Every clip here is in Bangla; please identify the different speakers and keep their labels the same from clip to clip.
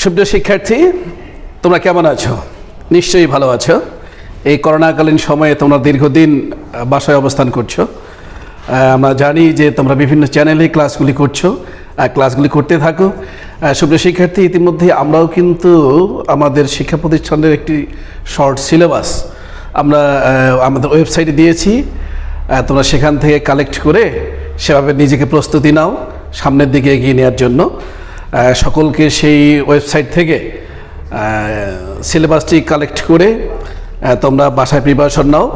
Speaker 1: সুপ্রিয় শিক্ষার্থী, তোমরা কেমন আছো? নিশ্চয়ই ভালো আছো। এই করোনাকালীন সময়ে তোমরা দীর্ঘদিন বাসায় অবস্থান করছো। আমরা জানি যে তোমরা বিভিন্ন চ্যানেলে ক্লাসগুলি করছো, ক্লাসগুলি করতে থাকো। সুপ্রিয় শিক্ষার্থী, ইতিমধ্যে আমরাও কিন্তু আমাদের শিক্ষা প্রতিষ্ঠানের একটি শর্ট সিলেবাস আমরা আমাদের ওয়েবসাইটে দিয়েছি। তোমরা সেখান থেকে কালেক্ট করে সেভাবে নিজেকে প্রস্তুতি নাও সামনের দিকে এগিয়ে নেওয়ার জন্য। সকলকে সেই ওয়েবসাইট থেকে সিলেবাসটি কালেক্ট করে তোমরা বাসায় প্রিপারেশন নাও।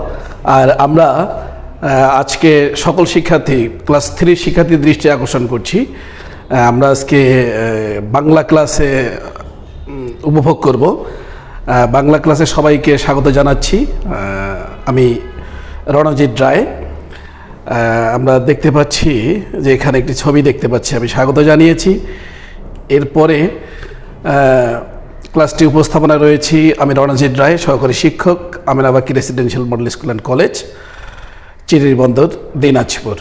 Speaker 1: আর আমরা আজকে সকল শিক্ষার্থী ক্লাস 3 শিক্ষার্থীর দৃষ্টি আকর্ষণ করছি। আমরা আজকে বাংলা ক্লাসে উপভোগ করব। বাংলা ক্লাসে সবাইকে স্বাগত জানাচ্ছি। আমি রণজিৎ রায়। আমরা দেখতে পাচ্ছি যে এখানে একটি ছবি দেখতে পাচ্ছি, আমি স্বাগত জানিয়েছি। এরপরে ক্লাসটি উপস্থাপনা রয়েছি আমি রণজিৎ রায়, সহকারী শিক্ষক, Aminabaki residential model school and college, Chirirbandar, Dinajpur.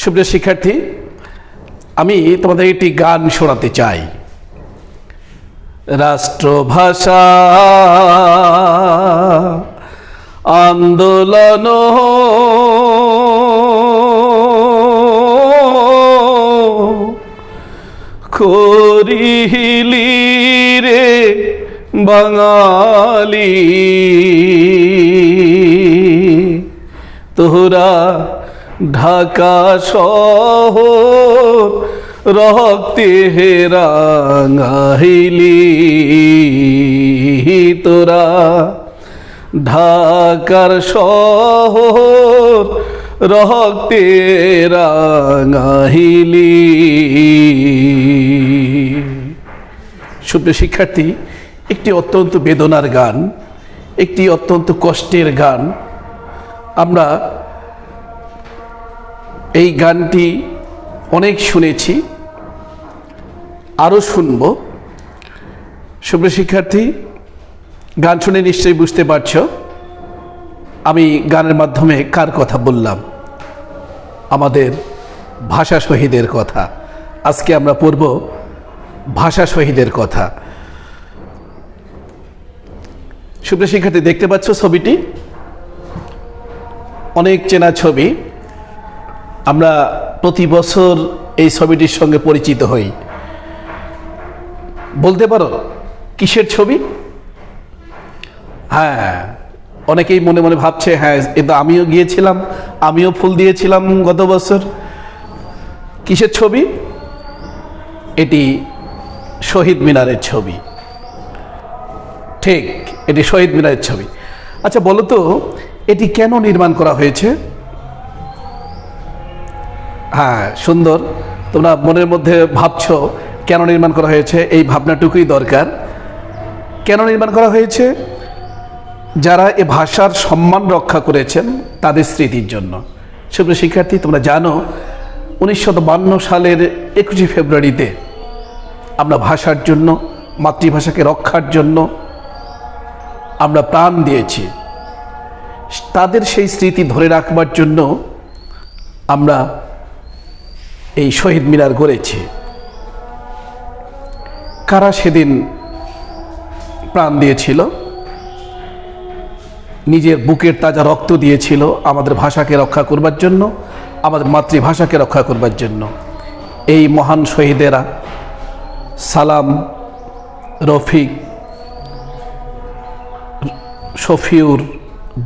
Speaker 1: সুপ্রিয় শিক্ষার্থী, আমি তোমাদের একটি গান শোনাতে চাই। রাষ্ট্রভাষা আন্দোলন করিলি রে বাঙালি, তোরা ঢাকা শহর রক্তে রাঙাইলি, তোরা ঢাকার শহর রক্তে রাঙাইলি। সুপ্রিয় শিক্ষার্থী, একটি অত্যন্ত বেদনার গান, একটি অত্যন্ত কষ্টের গান। আমরা এই গানটি অনেক শুনেছি, আরও শুনব। সুপ্রিয় শিক্ষার্থী, গান শুনে নিশ্চয়ই বুঝতে পারছো আমি গানের মাধ্যমে কার কথা বললাম। আমাদের ভাষা শহীদের কথা। আজকে আমরা পড়ব ভাষা শহীদের কথা। সুপ্রিয় শিক্ষার্থী, দেখতে পাচ্ছ ছবিটি, অনেক চেনা ছবি। আমরা প্রতি বছর এই ছবিটির সঙ্গে পরিচিত হই। বলতে পারো কিসের ছবি? হ্যাঁ, অনেকেই মনে মনে ভাবছে, হ্যাঁ এটা আমিও গিয়েছিলাম, আমিও ফুল দিয়েছিলাম গত বছর। কিসের ছবি? এটি শহীদ মিনারের ছবি। ঠিক, এটি শহীদ মিনারের ছবি। আচ্ছা বলো তো, এটি কেন নির্মাণ করা হয়েছে? হ্যাঁ, সুন্দর। তোমরা মনের মধ্যে ভাবছো কেন নির্মাণ করা হয়েছে, এই ভাবনাটুকুই দরকার। কেন নির্মাণ করা হয়েছে? যারা এ ভাষার সম্মান রক্ষা করেছেন তাদের স্মৃতির জন্য। সুপ্রিয় শিক্ষার্থী, তোমরা জানো 1952 সালের 21শে ফেব্রুয়ারিতে আমরা ভাষার জন্য, মাতৃভাষাকে রক্ষার জন্য আমরা প্রাণ দিয়েছি। তাদের সেই স্মৃতি ধরে রাখবার জন্য আমরা এই শহীদ মিনার গড়েছি। কারা সেদিন প্রাণ দিয়েছিল, নিজের বুকের তাজা রক্ত দিয়েছিল আমাদের ভাষাকে রক্ষা করবার জন্য, আমাদের মাতৃভাষাকে রক্ষা করবার জন্য? এই মহান শহীদেরা সালাম, রফিক, শফিউর,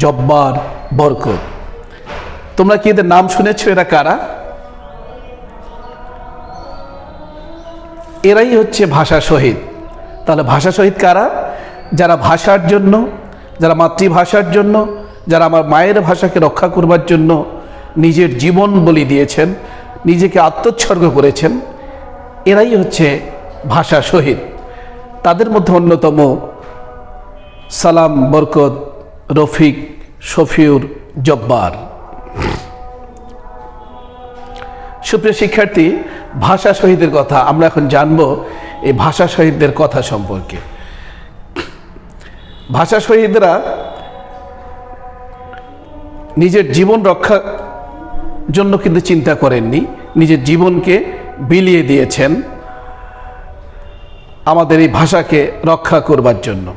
Speaker 1: জব্বার, বরকত। তোমরা কি এদের নাম শুনেছ? এরা কারা? এরাই হচ্ছে ভাষা শহীদ। তাহলে ভাষা শহীদ কারা? যারা ভাষার জন্য, যারা মাতৃভাষার জন্য, যারা আমার মায়ের ভাষাকে রক্ষা করবার জন্য নিজের জীবন বলি দিয়েছেন, নিজেকে আত্মোৎসর্গ করেছেন, এরাই হচ্ছে ভাষা শহীদ। তাদের মধ্যে অন্যতম সালাম, বরকত, রফিক, শফিউর, জব্বার। সুপ্রিয় শিক্ষার্থী, ভাষা শহীদের কথা আমরা এখন জানবো। এই ভাষা শহীদদের কথা সম্পর্কে। ভাষা শহীদরা নিজের জীবন রক্ষার জন্য কিন্তু চিন্তা করেননি, নিজের জীবনকে বিলিয়ে দিয়েছেন আমাদের এই ভাষাকে রক্ষা করবার জন্য।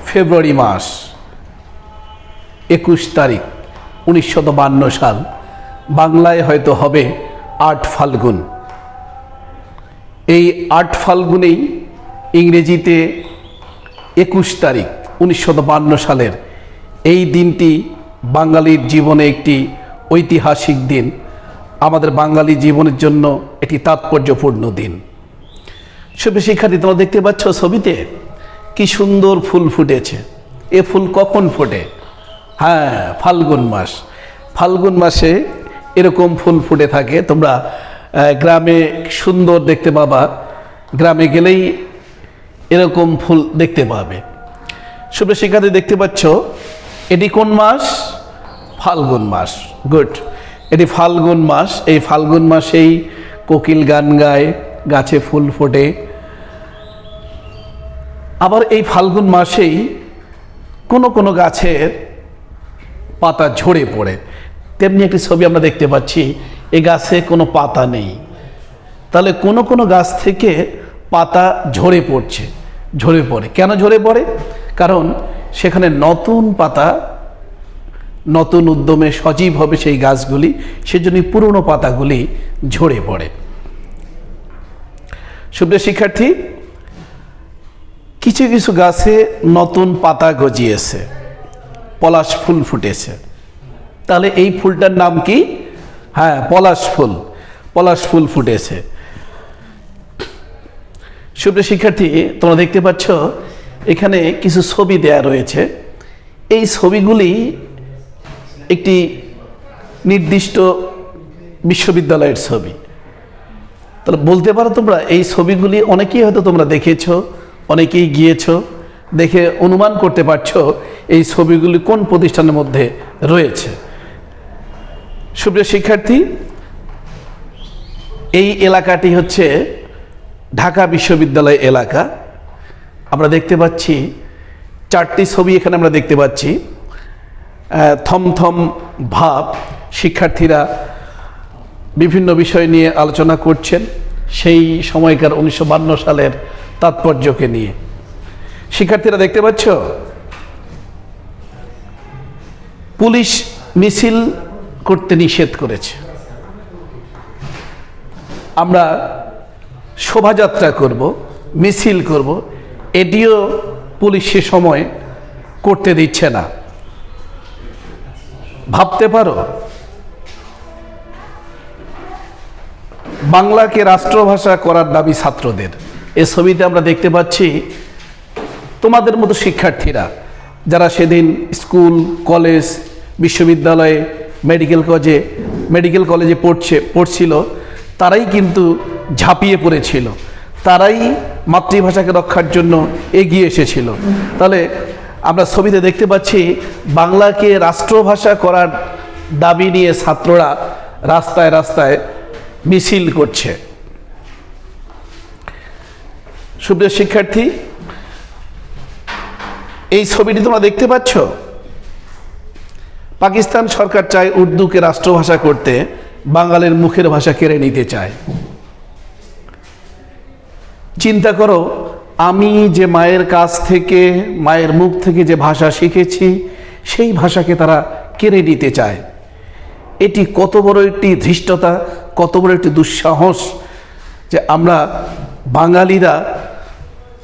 Speaker 1: ফেব্রুয়ারি মাস 21 তারিখ 1952 সাল, বাংলায় হয়তো হবে 8 ফাল্গুন। এই 8 ফাল্গুনেই ইংরেজিতে 21 তারিখ 1952 সালের এই দিনটি বাঙালির জীবনে একটি ঐতিহাসিক দিন, আমাদের বাঙালি জীবনের জন্য একটি তাৎপর্যপূর্ণ দিন। সুপ্রিয় শিক্ষার্থী, তোমরা দেখতে পাচ্ছ ছবিতে কি সুন্দর ফুল ফুটেছে। এ ফুল কখন ফোটে? হ্যাঁ, ফাল্গুন মাস। ফাল্গুন মাসে এরকম ফুল ফুটে থাকে। তোমরা গ্রামে সুন্দর দেখতে পাবা, গ্রামে গেলেই এরকম ফুল দেখতে পাবে। সুপ্রিয় শিক্ষার্থী, দেখতে পাচ্ছ এটি কোন মাস? ফাল্গুন মাস। গুড, এটি ফাল্গুন মাস। এই ফাল্গুন মাসেই কোকিল গান গায়, গাছে ফুল ফোটে। আবার এই ফাল্গুন মাসেই কোনো কোনো গাছের পাতা ঝরে পড়ে। তেমনি একটি ছবি আমরা দেখতে পাচ্ছি, এই গাছে কোনো পাতা নেই। তাহলে কোনো কোনো গাছ থেকে পাতা ঝরে পড়ছে, ঝরে পড়ে। কেন ঝরে পড়ে? কারণ সেখানে নতুন পাতা, নতুন উদ্যমে সজীব হবে সেই গাছগুলি, সেজন্য পুরনো পাতাগুলি ঝরে পড়ে। সুপ্রিয় শিক্ষার্থী, কিছু কিছু গাছে নতুন পাতা গজিয়েছে, পলাশ ফুল ফুটেছে। তাহলে এই ফুলটার নাম কি? হ্যাঁ, পলাশ ফুল। পলাশ ফুল ফুটেছে। সুপ্রিয় শিক্ষার্থী, তোমরা দেখতে পাচ্ছ এখানে কিছু ছবি দেয়া রয়েছে। এই ছবিগুলি একটি নির্দিষ্ট বিশ্ববিদ্যালয়ের ছবি। তাহলে বলতে পারো তোমরা এই ছবিগুলি অনেকেই হয়তো তোমরা দেখেছো, অনেকেই গিয়েছো, দেখে অনুমান করতে পারছো এই ছবিগুলি কোন প্রতিষ্ঠানের মধ্যে রয়েছে। সুপ্রিয় শিক্ষার্থী, এই এলাকাটি হচ্ছে ঢাকা বিশ্ববিদ্যালয় এলাকা। আমরা দেখতে পাচ্ছি 4টি ছবি এখানে আমরা দেখতে পাচ্ছি। থমথম ভাব, শিক্ষার্থীরা বিভিন্ন বিষয় নিয়ে আলোচনা করছেন সেই সময়কার 1952 সালের তাৎপর্যকে নিয়ে। শিক্ষার্থীরা দেখতে পাচ্ছ পুলিশ মিছিল করতে নিষেধ করেছে। আমরা শোভাযাত্রা করব, মিছিল করব, এটিও পুলিশ সে সময় করতে দিচ্ছে না। ভাবতে পারো, বাংলাকে রাষ্ট্রভাষা করার দাবি ছাত্রদের। এ ছবিতে আমরা দেখতে পাচ্ছি তোমাদের মতো শিক্ষার্থীরা যারা সেদিন স্কুল, কলেজ, বিশ্ববিদ্যালয়ে, মেডিকেল কলেজে পড়ছিল, তারাই কিন্তু ঝাঁপিয়ে পড়েছিল, তারাই মাতৃভাষাকে রক্ষার জন্য এগিয়ে এসেছিল। তাহলে আমরা ছবিতে দেখতে পাচ্ছি বাংলাকে রাষ্ট্রভাষা করার দাবি নিয়ে ছাত্ররা রাস্তায় রাস্তায় মিছিল করছে। সুপ্রিয় শিক্ষার্থী, এই ছবিটি তোমরা দেখতে পাচ্ছ, পাকিস্তান সরকার চায় উর্দুকে রাষ্ট্রভাষা করতে, বাঙালির মুখের ভাষা কেড়ে নিতে চায়। চিন্তা করো, আমি যে মায়ের কাছ থেকে, মায়ের মুখ থেকে যে ভাষা শিখেছি, সেই ভাষাকে তারা কেড়ে নিতে চায়। এটি কত বড় একটি ধৃষ্টতা, কত বড় একটি দুঃসাহস যে আমরা বাঙালিরা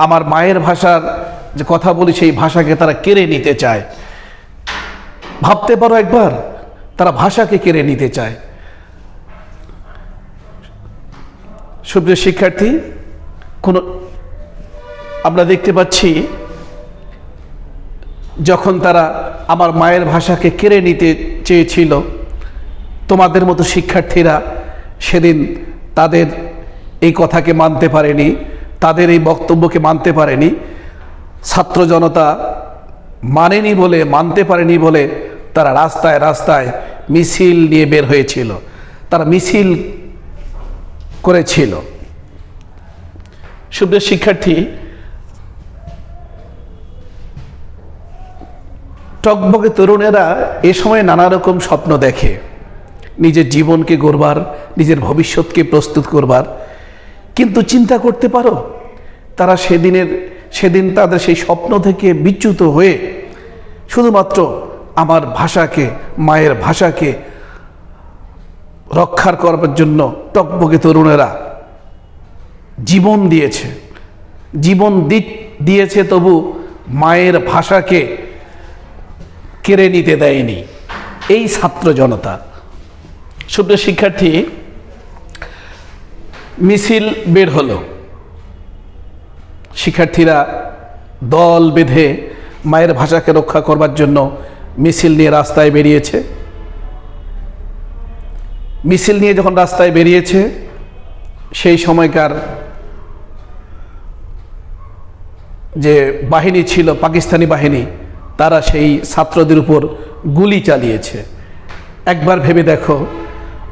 Speaker 1: আমার মায়ের ভাষার যে কথা বলি সেই ভাষাকে তারা কেড়ে নিতে চায়। ভাবতে পারো একবার, তারা ভাষাকে কেড়ে নিতে চায়। সুপ্রিয় শিক্ষার্থী, আমরা দেখতে পাচ্ছি যখন তারা আমার মায়ের ভাষাকে কেড়ে নিতে চেয়েছিল, তোমাদের মতো শিক্ষার্থীরা সেদিন তাদের এই কথাকে মানতে পারেনি, তাদের এই বক্তব্যকে মানতে পারেনি। ছাত্র জনতা মানতে পারেনি বলে তারা রাস্তায় রাস্তায় মিছিল নিয়ে বের হয়েছিল, তারা মিছিল করেছিল। সুপ্রিয় শিক্ষার্থী, টকবকে তরুণেরা এ সময় নানা রকম স্বপ্ন দেখে, নিজের জীবনকে গড়বার, নিজের ভবিষ্যৎকে প্রস্তুত করবার। কিন্তু চিন্তা করতে পারো, তারা সেদিন তাদের সেই স্বপ্ন থেকে বিচ্যুত হয়ে শুধুমাত্র আমার ভাষাকে, মায়ের ভাষাকে রক্ষার করবার জন্য টকবকে তরুণেরা জীবন দিয়েছে, তবু মায়ের ভাষাকে কেড়ে নিতে দেয়নি এই ছাত্র জনতা। সুপ্রিয় শিক্ষার্থী, মিছিল বের হলো, শিক্ষার্থীরা দল বেঁধে মায়ের ভাষাকে রক্ষা করবার জন্য মিছিল নিয়ে রাস্তায় বেরিয়েছে। মিছিল নিয়ে যখন রাস্তায় বেরিয়েছে, সেই সময়কার যে বাহিনী ছিল, পাকিস্তানি বাহিনী, তারা সেই ছাত্রদের উপর গুলি চালিয়েছে। একবার ভেবে দেখো,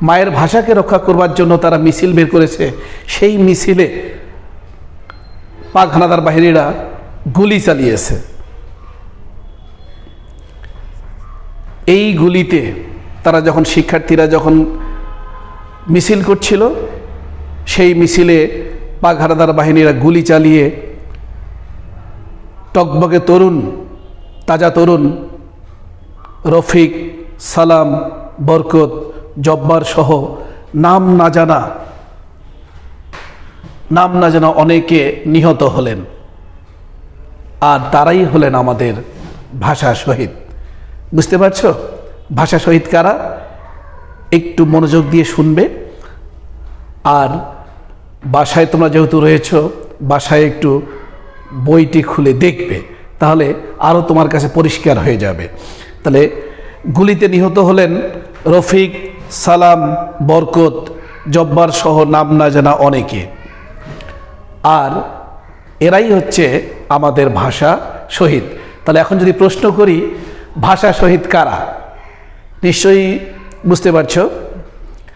Speaker 1: মায়ের ভাষাকে রক্ষা করবার জন্য তারা মিছিল বের করেছে, সেই মিছিলে পাক হানাদার বাহিনীরা গুলি চালিয়েছে। এই গুলিতে শিক্ষার্থীরা যখন মিছিল করছিল, সেই মিছিলে পাক হানাদার বাহিনীরা গুলি চালিয়ে টকবকে তাজা তরুণ রফিক, সালাম, বরকত, জব্বার সহ নাম না জানা অনেকে নিহত হলেন। আর তারাই হলেন আমাদের ভাষা শহীদ। বুঝতে পারছো ভাষা শহীদ কারা? একটু মনোযোগ দিয়ে শুনবে, আর বাসায় তোমরা যেহেতু রয়েছ, বাসায় একটু বইটি খুলে দেখবে, তাহলে আরও তোমার কাছে পরিষ্কার হয়ে যাবে। তাহলে গুলিতে নিহত হলেন রফিক, সালাম, বরকত, জব্বার সহ নাম না জানা অনেকে। আর এরাই হচ্ছে আমাদের ভাষা শহীদ। তাহলে এখন যদি প্রশ্ন করি, ভাষা শহীদ কারা? নিশ্চয়ই বুঝতে পারছো।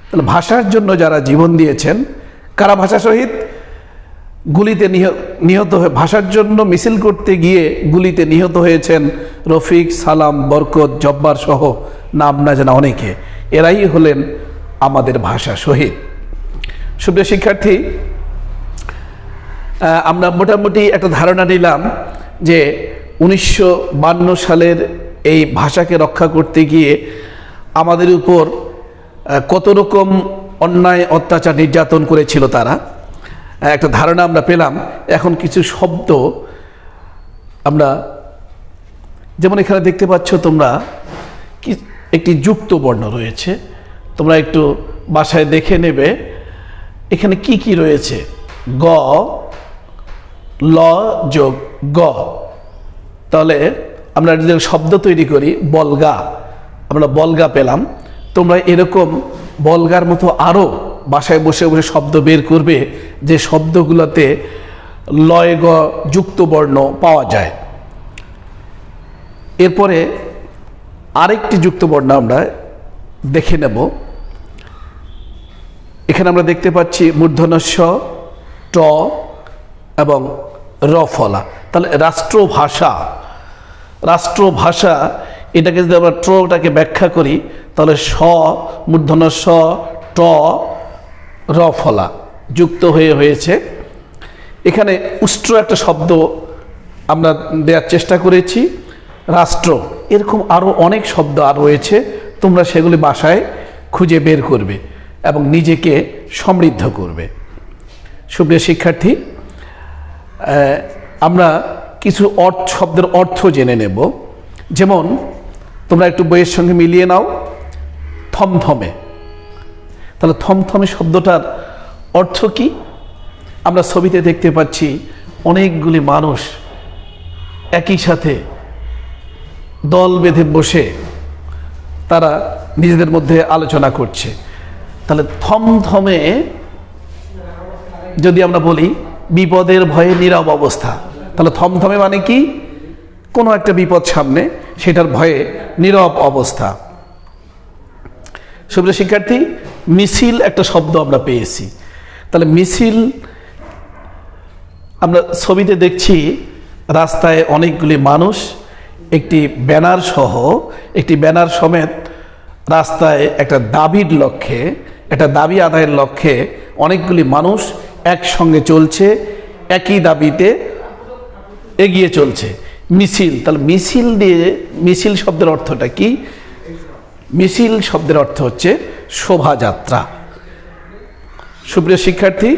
Speaker 1: তাহলে ভাষার জন্য যারা জীবন দিয়েছেন, কারা ভাষা শহীদ? গুলিতে নিহত হয়ে, ভাষার জন্য মিছিল করতে গিয়ে গুলিতে নিহত হয়েছেন রফিক, সালাম, বরকত, জব্বার সহ নাম না জানা অনেকে। এরাই হলেন আমাদের ভাষা শহীদ। সুপ্রিয় শিক্ষার্থী, আমরা মোটামুটি একটা ধারণা নিলাম যে 1952 সালের এই ভাষাকে রক্ষা করতে গিয়ে আমাদের উপর কত রকম অন্যায়, অত্যাচার, নির্যাতন করেছিল তারা। একটা ধারণা আমরা পেলাম। এখন কিছু শব্দ আমরা, যেমন এখানে দেখতে পাচ্ছ তোমরা, একটি যুক্ত বর্ণ রয়েছে, তোমরা একটু বাসায় দেখে নেবে এখানে কি কি রয়েছে। গ, ল যোগ গ। তাহলে আমরা যদি শব্দ তৈরি করি, বলগা, আমরা বলগা পেলাম। তোমরা এরকম বলগার মতো আরও বাসায় বসে বসে শব্দ বের করবে, যে শব্দগুলোতে লয় গ যুক্ত বর্ণ পাওয়া যায়। এরপরে আরেকটি যুক্ত বর্ণ আমরা দেখে নেব। এখানে আমরা দেখতে পাচ্ছি মূর্ধন্য ষ, ট এবং র ফলা। তাহলে রাষ্ট্রভাষা এটাকে যদি আমরা ট্রটাকে ব্যাখ্যা করি, তাহলে স, মূর্ধন্য স, ট, র ফলা যুক্ত হয়েছে। এখানে উষ্ট্র একটা শব্দ আমরা দেওয়ার চেষ্টা করেছি, রাষ্ট্র। এরকম আরও অনেক শব্দ আর রয়েছে, তোমরা সেগুলি বাসায় খুঁজে বের করবে এবং নিজেকে সমৃদ্ধ করবে। সুপ্রিয় শিক্ষার্থী, আমরা কিছু শব্দের অর্থ জেনে নেব। যেমন তোমরা একটু বইয়ের সঙ্গে মিলিয়ে নাও, থমথমে। তাহলে থমথমে শব্দটার অর্থ কি? আমরা ছবিতে দেখতে পাচ্ছি অনেকগুলি মানুষ একই সাথে দল বেঁধে বসে তারা নিজেদের মধ্যে আলোচনা করছে। তাহলে থমথমে যদি আমরা বলি বিপদের ভয়ে নীরব অবস্থা, তাহলে থমথমে মানে কি? কোনো একটা বিপদ সামনে, সেটার ভয়ে নীরব অবস্থা। সুপ্রিয় শিক্ষার্থী, মিছিল একটা শব্দ আমরা পেয়েছি। তাহলে মিছিল আমরা ছবিতে দেখছি, রাস্তায় অনেকগুলি মানুষ একটি ব্যানার সমেত রাস্তায় একটা দাবি আদায়ের লক্ষ্যে অনেকগুলি মানুষ একসঙ্গে চলছে। একই দাবিতে এগিয়ে চলছে। মিছিল, তাহলে মিছিল শব্দের অর্থটা কি? মিছিল শব্দের অর্থ হচ্ছে শোভাযাত্রা। সুপ্রিয় শিক্ষার্থী,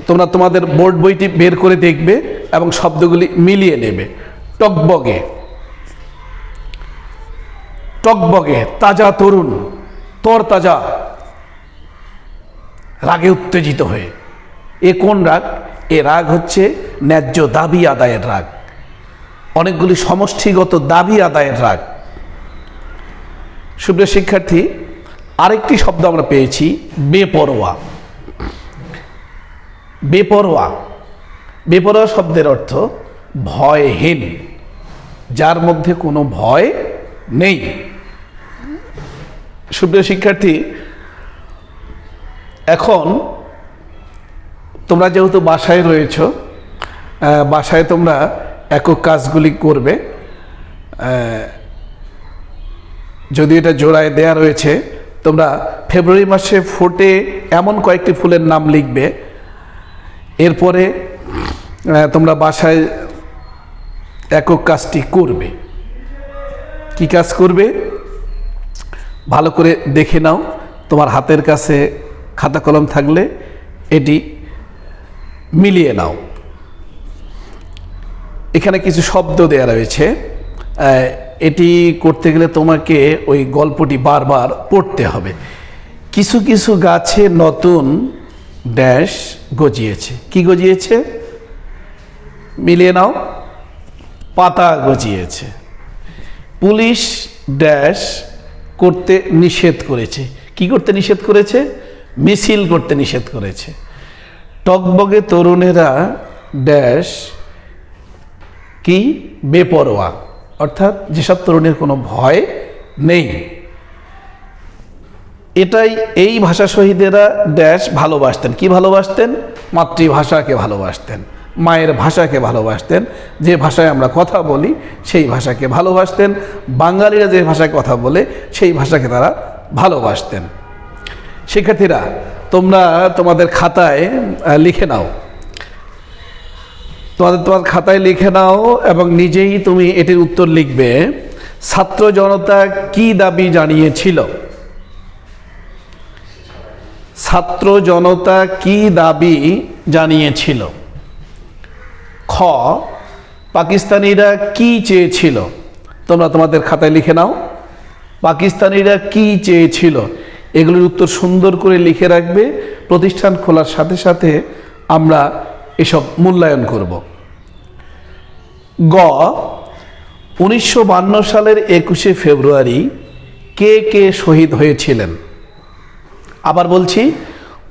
Speaker 1: তোমরা তোমাদের বোর্ড বইটি বের করে দেখবে এবং শব্দগুলি মিলিয়ে নেবে। টকবগে, টকবগে তাজা তরুণ, তরতাজা, রাগে উত্তেজিত হয়ে। এ কোন রাগ? এ রাগ হচ্ছে ন্যায্য দাবি আদায়ের রাগ, অনেকগুলি সমষ্টিগত দাবি আদায়ের রাগ। সুপ্রিয় শিক্ষার্থী, আরেকটি শব্দ আমরা পেয়েছি বেপরোয়া। বেপরোয়া, বেপরোয়া শব্দের অর্থ ভয়হীন, যার মধ্যে কোনো ভয় নেই। সুপ্রিয় শিক্ষার্থী, এখন তোমরা যেহেতু বাসায় রয়েছ, বাসায় তোমরা একক কাজগুলি করবে। যদি এটা জোড়ায় দেয়া রয়েছে, তোমরা ফেব্রুয়ারি মাসে ফোটে এমন কয়েকটি ফুলের নাম লিখবে। এরপরে তোমরা বাসায় একক কাজটি করবে। কি কাজ করবে ভালো করে দেখে নাও। তোমার হাতের কাছে খাতা কলম থাকলে এটি মিলিয়ে নাও। এখানে কিছু শব্দ দেয়া রয়েছে। এটি করতে গেলে তোমাকে ওই গল্পটি বারবার পড়তে হবে। কিছু কিছু গাছে নতুন ড্যাশ গজিয়েছে। কি গজিয়েছে? মিলিয়ে নাও। পাতা গজিয়েছে। পুলিশ ড্যাশ করতে নিষেধ করেছে। কি করতে নিষেধ করেছে? মিছিল করতে নিষেধ করেছে। টকবগে তরুণেরা ড্যাশ কি? বেপরোয়া, অর্থাৎ যেসব তরুণের কোনো ভয় নেই। এটাই, এই ভাষা শহীদেরা ড্যাশ ভালোবাসতেন। কি ভালোবাসতেন? মাতৃভাষাকে ভালোবাসতেন, মায়ের ভাষাকে ভালোবাসতেন। যে ভাষায় আমরা কথা বলি সেই ভাষাকে ভালোবাসতেন। বাঙালিরা যে ভাষায় কথা বলে সেই ভাষাকে তারা ভালোবাসতেন। শিক্ষার্থীরা, তোমরা তোমাদের খাতায় লিখে নাও, তোমার খাতায় লিখে নাও এবং নিজেই তুমি এটির উত্তর লিখবে। ছাত্র জনতা কি দাবি জানিয়েছিল? ছাত্র জনতা কি দাবি জানিয়েছিল? খ, পাকিস্তানিরা কি চেয়েছিল? তোমরা তোমাদের খাতায় লিখে নাও। পাকিস্তানিরা কি চেয়েছিল? এগুলোর উত্তর সুন্দর করে লিখে রাখবে। প্রতিষ্ঠান খোলার সাথে সাথে আমরা এসব মূল্যায়ন করব। গ, 1952 সালের 21শে ফেব্রুয়ারি কে কে শহীদ হয়েছিলেন? আবার বলছি,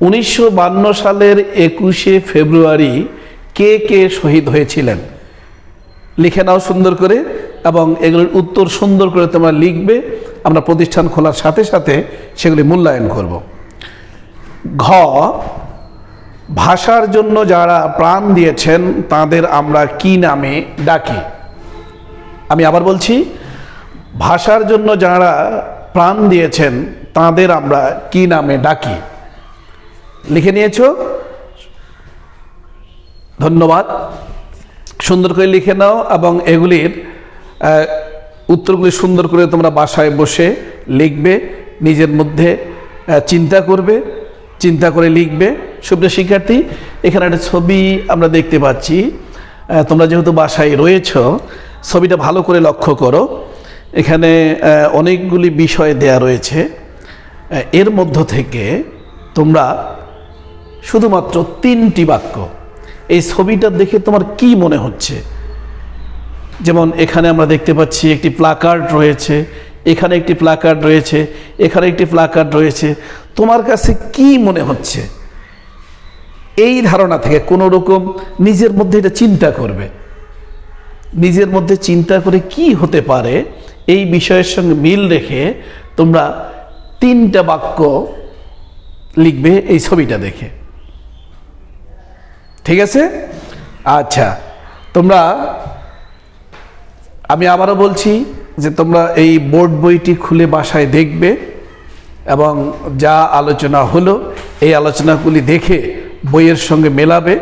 Speaker 1: 1952 সালের 21শে ফেব্রুয়ারি কে কে শহীদ হয়েছিলেন? লিখে নাও সুন্দর করে এবং এগুলোর উত্তর সুন্দর করে তোমরা লিখবে। আমরা প্রতিষ্ঠান খোলার সাথে সাথে সেগুলি মূল্যায়ন করব। ঘ, ভাষার জন্য যারা প্রাণ দিয়েছেন তাদের আমরা কি নামে ডাকি? আমি আবার বলছি, ভাষার জন্য যারা প্রাণ দিয়েছেন তাদের আমরা কি নামে ডাকি? লিখে নিয়েছো? ধন্যবাদ। সুন্দর করে লিখে নাও এবং এগুলির উত্তরগুলি সুন্দর করে তোমরা বাসায় বসে লিখবে। নিজের মধ্যে চিন্তা করবে, চিন্তা করে লিখবে। সুপ্রিয় শিক্ষার্থী, এখানে একটা ছবি আমরা দেখতে পাচ্ছি। তোমরা যেহেতু বাসায় রয়েছ, ছবিটা ভালো করে লক্ষ্য করো। এখানে অনেকগুলি বিষয় দেয়া রয়েছে। এর মধ্য থেকে তোমরা শুধুমাত্র 3টি বাক্য, এই ছবিটা দেখে তোমার কি মনে হচ্ছে? যেমন এখানে আমরা দেখতে পাচ্ছি একটি প্ল্যাকার্ড রয়েছে, এখানে একটি প্ল্যাকার্ড রয়েছে, এখানে একটি প্ল্যাকার্ড রয়েছে। তোমার কাছে কি মনে হচ্ছে? এই ধারণা থেকে কোনো রকম নিজের মধ্যে এটা চিন্তা করবে। নিজের মধ্যে চিন্তা করে কি হতে পারে এই বিষয়ের সঙ্গে মিল রেখে তোমরা 3টা বাক্য লিখবে এই ছবিটা দেখে। ঠিক আছে? আচ্ছা, তোমরা, আমি আবারও বলছি যে তোমরা এই বোর্ড বইটি খুলে বাসায় দেখবে এবং যা আলোচনা হলো এই আলোচনাগুলি দেখে বইয়ের সঙ্গে মেলাবে।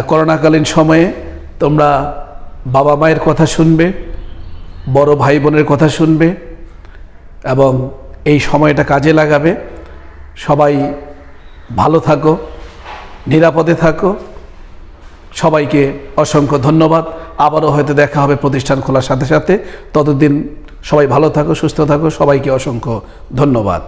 Speaker 1: করোনাকালীন সময়ে তোমরা বাবা মায়ের কথা শুনবে, বড় ভাই বোনের কথা শুনবে এবং এই সময়টা কাজে লাগাবে। সবাই ভালো থাকো, নিরাপদে থাকো। সবাইকে অসংখ্য ধন্যবাদ। আবারও হয়তো দেখা হবে প্রতিষ্ঠান খোলার সাথে সাথে। ততদিন সবাই ভালো থাকো, সুস্থ থাকো। সবাইকে অসংখ্য ধন্যবাদ।